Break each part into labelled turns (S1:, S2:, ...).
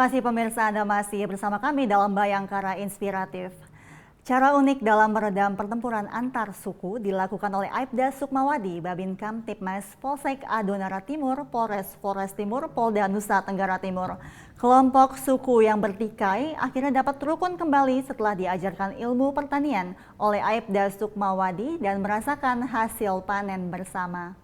S1: kasih pemirsa, Anda masih bersama kami dalam Bayangkara Inspiratif. Cara unik dalam meredam pertempuran antar suku dilakukan oleh Aibda Sukmawati, Babin Kamtipmas Polsek Adonara Timur, Polres Flores Timur, Polda Nusa Tenggara Timur. Kelompok suku yang bertikai akhirnya dapat rukun kembali setelah diajarkan ilmu pertanian oleh Aibda Sukmawati dan merasakan hasil panen bersama.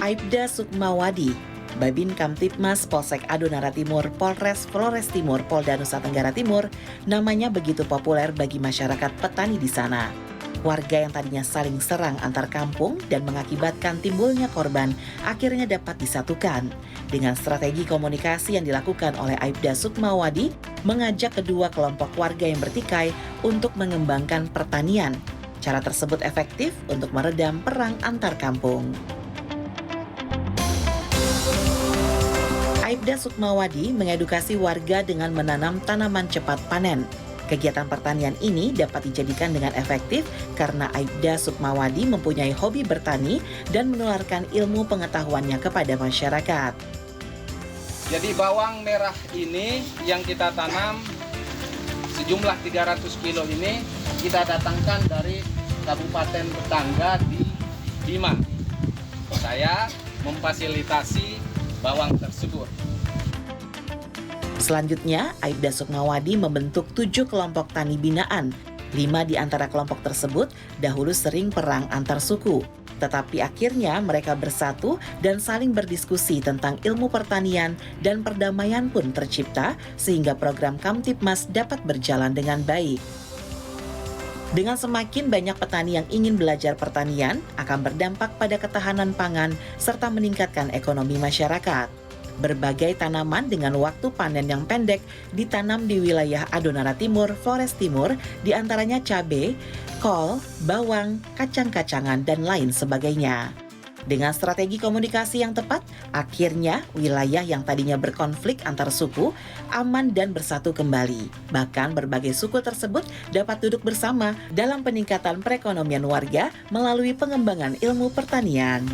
S2: Aibda Sukmawati, Babin Kamtipmas Polsek Adonara Timur, Polres Flores Timur, Polda Nusa Tenggara Timur, namanya begitu populer bagi masyarakat petani di sana. Warga yang tadinya saling serang antar kampung dan mengakibatkan timbulnya korban akhirnya dapat disatukan. Dengan strategi komunikasi yang dilakukan oleh Aibda Sukmawati, mengajak kedua kelompok warga yang bertikai untuk mengembangkan pertanian. Cara tersebut efektif untuk meredam perang antar kampung. Aibda Sukmawati mengedukasi warga dengan menanam tanaman cepat panen. Kegiatan pertanian ini dapat dijadikan dengan efektif karena Aibda Sukmawati mempunyai hobi bertani dan menularkan ilmu pengetahuannya kepada masyarakat.
S3: Jadi bawang merah ini yang kita tanam sejumlah 300 kilo ini kita datangkan dari kabupaten tetangga di Bima. Saya memfasilitasi bawang tersebut.
S2: Selanjutnya, Aibda Sukmawati membentuk 7 kelompok tani binaan. 5 di antara kelompok tersebut dahulu sering perang antar suku. Tetapi akhirnya mereka bersatu dan saling berdiskusi tentang ilmu pertanian dan perdamaian pun tercipta sehingga program Kamtipmas dapat berjalan dengan baik. Dengan semakin banyak petani yang ingin belajar pertanian, akan berdampak pada ketahanan pangan serta meningkatkan ekonomi masyarakat. Berbagai tanaman dengan waktu panen yang pendek ditanam di wilayah Adonara Timur, Flores Timur, diantaranya cabai, kol, bawang, kacang-kacangan, dan lain sebagainya. Dengan strategi komunikasi yang tepat, akhirnya wilayah yang tadinya berkonflik antar suku aman dan bersatu kembali. Bahkan berbagai suku tersebut dapat duduk bersama dalam peningkatan perekonomian warga melalui pengembangan ilmu pertanian.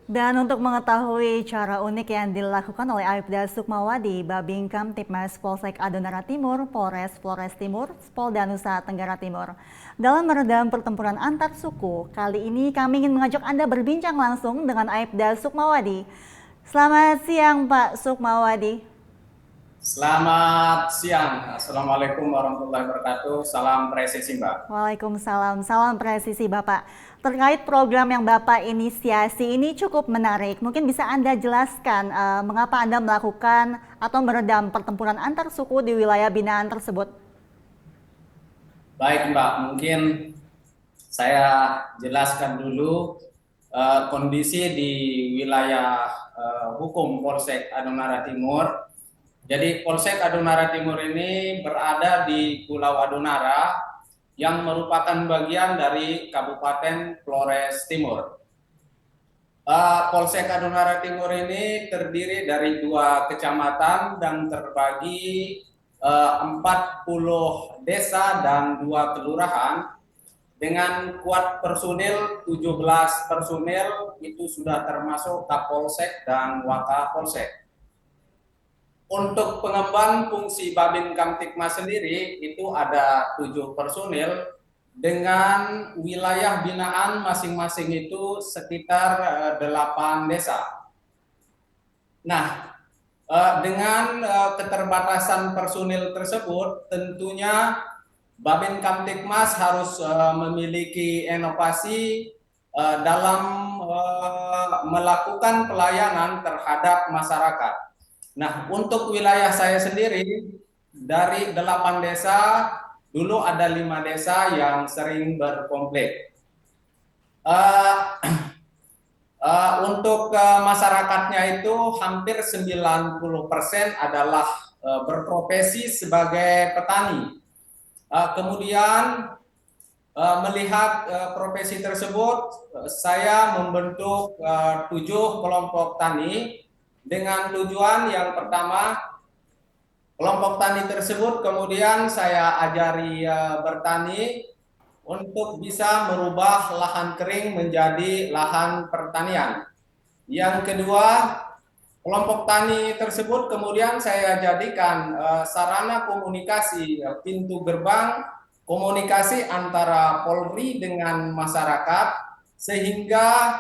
S1: Dan untuk mengetahui cara unik yang dilakukan oleh Aibda Sukmawati, Babin Kamtipmas Polsek Adonara Timur, Polres Flores Timur, Polda Nusa Tenggara Timur, dalam meredam pertempuran antar suku, kali ini kami ingin mengajak Anda berbincang langsung dengan Aibda Sukmawati. Selamat siang Pak Sukmawati.
S4: Selamat siang, Assalamualaikum warahmatullahi wabarakatuh, salam presisi Mbak.
S1: Waalaikumsalam, salam presisi Bapak. Terkait program yang Bapak inisiasi ini cukup menarik, mungkin bisa Anda jelaskan mengapa Anda melakukan atau meredam pertempuran antar suku di wilayah binaan tersebut?
S4: Baik Mbak, mungkin saya jelaskan dulu kondisi di wilayah hukum Polsek Adonara Timur. Jadi Polsek Adonara Timur ini berada di Pulau Adonara yang merupakan bagian dari Kabupaten Flores Timur. Polsek Adonara Timur ini terdiri dari 2 kecamatan dan terbagi 40 desa dan 2 kelurahan dengan kuat personil 17 personil, itu sudah termasuk Kapolsek dan Wakapolsek. Untuk pengemban fungsi Babin Kamtipmas sendiri itu ada 7 personil dengan wilayah binaan masing-masing itu sekitar 8 desa. Nah, dengan keterbatasan personil tersebut tentunya Babin Kamtipmas harus memiliki inovasi dalam melakukan pelayanan terhadap masyarakat. Nah, untuk wilayah saya sendiri, dari 8 desa, dulu ada 5 desa yang sering berkonflik. Untuk masyarakatnya itu hampir 90% adalah berprofesi sebagai petani. Kemudian melihat profesi tersebut, saya membentuk 7 kelompok tani dengan tujuan yang pertama, kelompok tani tersebut kemudian saya ajari bertani untuk bisa merubah lahan kering menjadi lahan pertanian. Yang kedua, kelompok tani tersebut kemudian saya jadikan sarana komunikasi, pintu gerbang komunikasi antara Polri dengan masyarakat, sehingga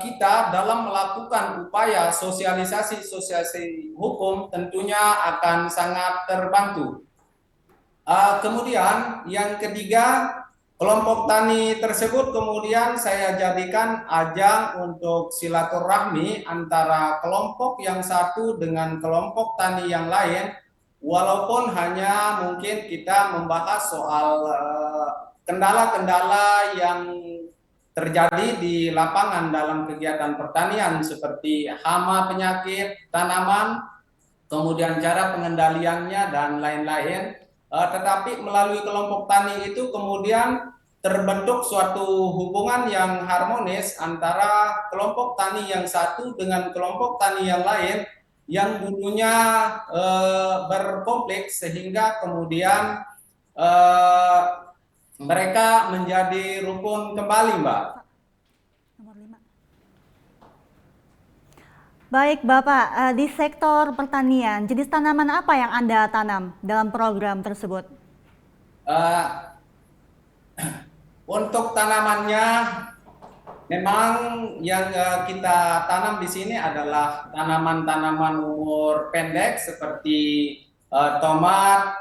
S4: kita dalam melakukan upaya sosialisasi hukum tentunya akan sangat terbantu. Kemudian yang ketiga, kelompok tani tersebut kemudian saya jadikan ajang untuk silaturahmi antara kelompok yang satu dengan kelompok tani yang lain, walaupun hanya mungkin kita membahas soal kendala-kendala yang terjadi di lapangan dalam kegiatan pertanian seperti hama penyakit tanaman, kemudian cara pengendaliannya dan lain-lain. Tetapi melalui kelompok tani itu kemudian terbentuk suatu hubungan yang harmonis antara kelompok tani yang satu dengan kelompok tani yang lain yang dulunya berkonflik, sehingga kemudian mereka menjadi rukun kembali, Mbak.
S1: Nomor 5. Baik Bapak, di sektor pertanian, jenis tanaman apa yang Anda tanam dalam program tersebut?
S4: Untuk tanamannya, memang yang kita tanam di sini adalah tanaman-tanaman umur pendek seperti tomat,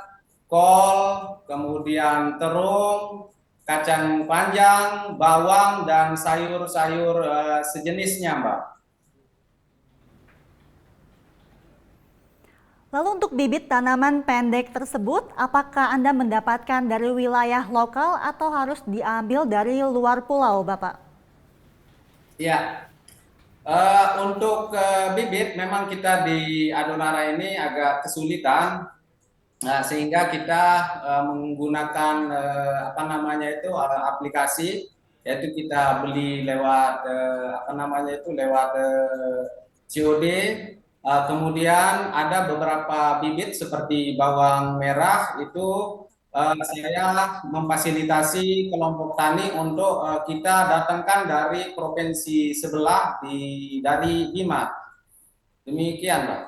S4: kol, kemudian terung, kacang panjang, bawang, dan sayur-sayur sejenisnya, Mbak.
S1: Lalu untuk bibit tanaman pendek tersebut, apakah Anda mendapatkan dari wilayah lokal atau harus diambil dari luar pulau, Bapak?
S4: Ya, untuk bibit memang kita di Adonara ini agak kesulitan, sehingga kita menggunakan aplikasi, yaitu kita beli lewat lewat COD. Kemudian ada beberapa bibit seperti bawang merah itu saya memfasilitasi kelompok tani untuk kita datangkan dari provinsi sebelah dari Bima. Demikian, Pak.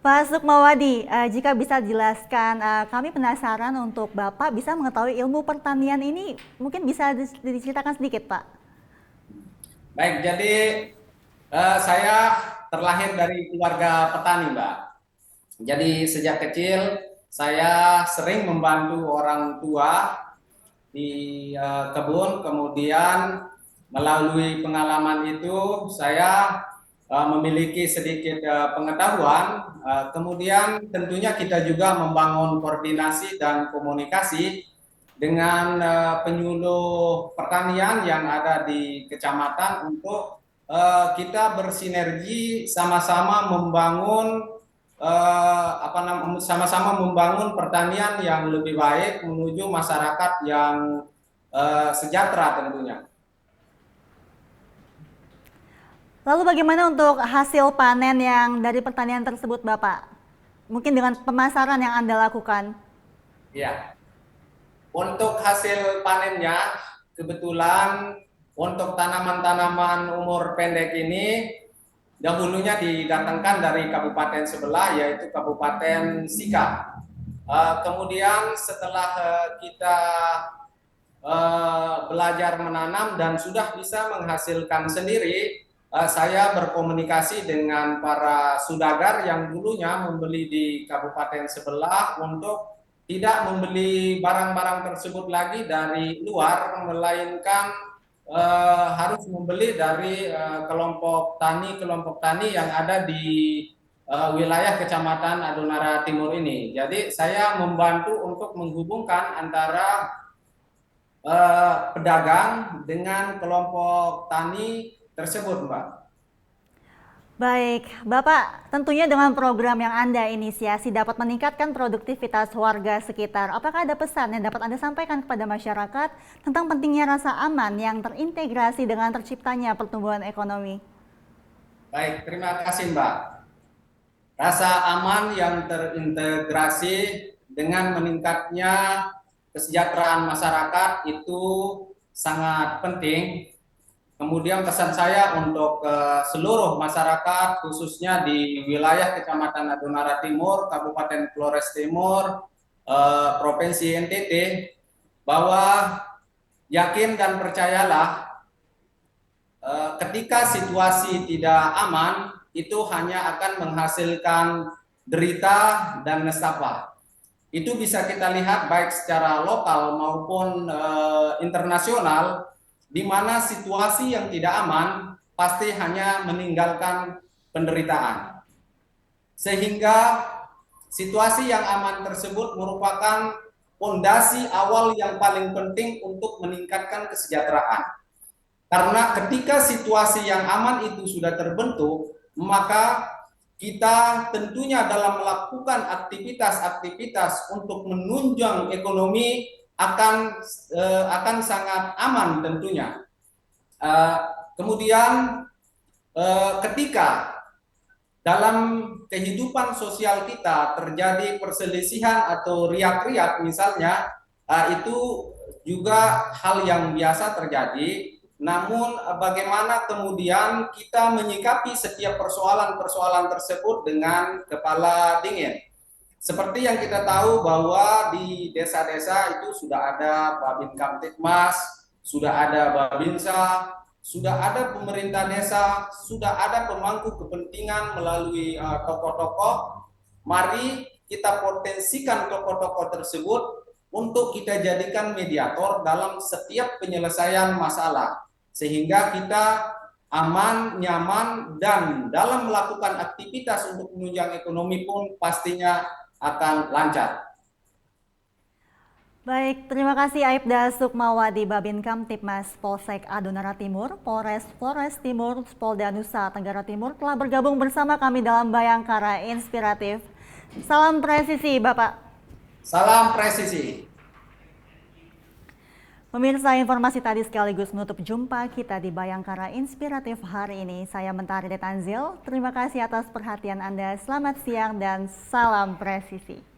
S1: Pak Sukmawadi, jika bisa dijelaskan, kami penasaran untuk Bapak bisa mengetahui ilmu pertanian ini, mungkin bisa diceritakan sedikit, Pak.
S4: Baik, jadi saya terlahir dari keluarga petani, Mbak. Jadi sejak kecil saya sering membantu orang tua di kebun, kemudian melalui pengalaman itu saya memiliki sedikit pengetahuan. Kemudian tentunya kita juga membangun koordinasi dan komunikasi dengan penyuluh pertanian yang ada di kecamatan untuk kita bersinergi sama-sama membangun sama-sama membangun pertanian yang lebih baik menuju masyarakat yang sejahtera tentunya.
S1: Lalu bagaimana untuk hasil panen yang dari pertanian tersebut, Bapak? Mungkin dengan pemasaran yang Anda lakukan.
S4: Ya, untuk hasil panennya kebetulan untuk tanaman-tanaman umur pendek ini dahulunya didatangkan dari kabupaten sebelah, yaitu Kabupaten Sika. Kemudian setelah kita belajar menanam dan sudah bisa menghasilkan sendiri, saya berkomunikasi dengan para saudagar yang dulunya membeli di kabupaten sebelah untuk tidak membeli barang-barang tersebut lagi dari luar, melainkan harus membeli dari kelompok tani yang ada di wilayah Kecamatan Adonara Timur ini. Jadi saya membantu untuk menghubungkan antara pedagang dengan kelompok tani tersebut, Mbak.
S1: Baik, Bapak, tentunya dengan program yang Anda inisiasi dapat meningkatkan produktivitas warga sekitar. Apakah ada pesan yang dapat Anda sampaikan kepada masyarakat tentang pentingnya rasa aman yang terintegrasi dengan terciptanya pertumbuhan ekonomi?
S4: Baik, terima kasih, Mbak. Rasa aman yang terintegrasi dengan meningkatnya kesejahteraan masyarakat itu sangat penting. Kemudian pesan saya untuk seluruh masyarakat, khususnya di wilayah Kecamatan Adonara Timur, Kabupaten Flores Timur, Provinsi NTT, bahwa yakin dan percayalah, ketika situasi tidak aman, itu hanya akan menghasilkan derita dan nestapa. Itu bisa kita lihat baik secara lokal maupun internasional, di mana situasi yang tidak aman pasti hanya meninggalkan penderitaan. Sehingga situasi yang aman tersebut merupakan fondasi awal yang paling penting untuk meningkatkan kesejahteraan. Karena ketika situasi yang aman itu sudah terbentuk, maka kita tentunya dalam melakukan aktivitas-aktivitas untuk menunjang ekonomi akan sangat aman tentunya. Kemudian ketika dalam kehidupan sosial kita terjadi perselisihan atau riak-riak misalnya, itu juga hal yang biasa terjadi. Namun bagaimana kemudian kita menyikapi setiap persoalan-persoalan tersebut dengan kepala dingin. Seperti yang kita tahu bahwa di desa-desa itu sudah ada Babin Kamtipmas, sudah ada Babinsa, sudah ada pemerintah desa, sudah ada pemangku kepentingan melalui tokoh-tokoh. Mari kita potensikan tokoh-tokoh tersebut untuk kita jadikan mediator dalam setiap penyelesaian masalah. Sehingga kita aman, nyaman, dan dalam melakukan aktivitas untuk menunjang ekonomi pun pastinya akan lancar.
S1: Baik, terima kasih Aibda Sukmawati, Babin Kamtipmas Polsek Adonara Timur, Polres Flores Timur, Polda Nusa Tenggara Timur telah bergabung bersama kami dalam Bayangkara Inspiratif. Salam presisi, Bapak.
S4: Salam presisi.
S1: Pemirsa, informasi tadi sekaligus menutup jumpa kita di Bayangkara Inspiratif hari ini. Saya Mentari Detanzil, terima kasih atas perhatian Anda, selamat siang dan salam presisi.